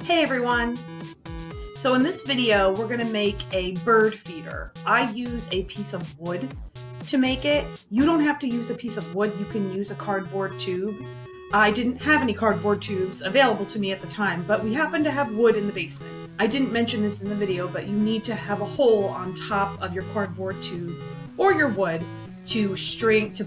Hey everyone! So in this video, we're going to make a bird feeder. I use a piece of wood to make it. You don't have to use a piece of wood, you can use a cardboard tube. I didn't have any cardboard tubes available to me at the time, but we happen to have wood in the basement. I didn't mention this in the video, but you need to have a hole on top of your cardboard tube or your wood to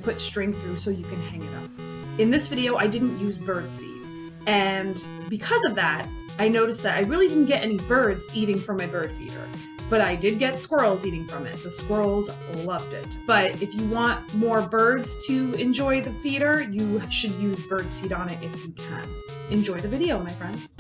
put string through so you can hang it up. In this video, I didn't use bird seed, and because of that, I noticed that I really didn't get any birds eating from my bird feeder, but I did get squirrels eating from it. The squirrels loved it. But if you want more birds to enjoy the feeder, you should use bird seed on it if you can. Enjoy the video, my friends.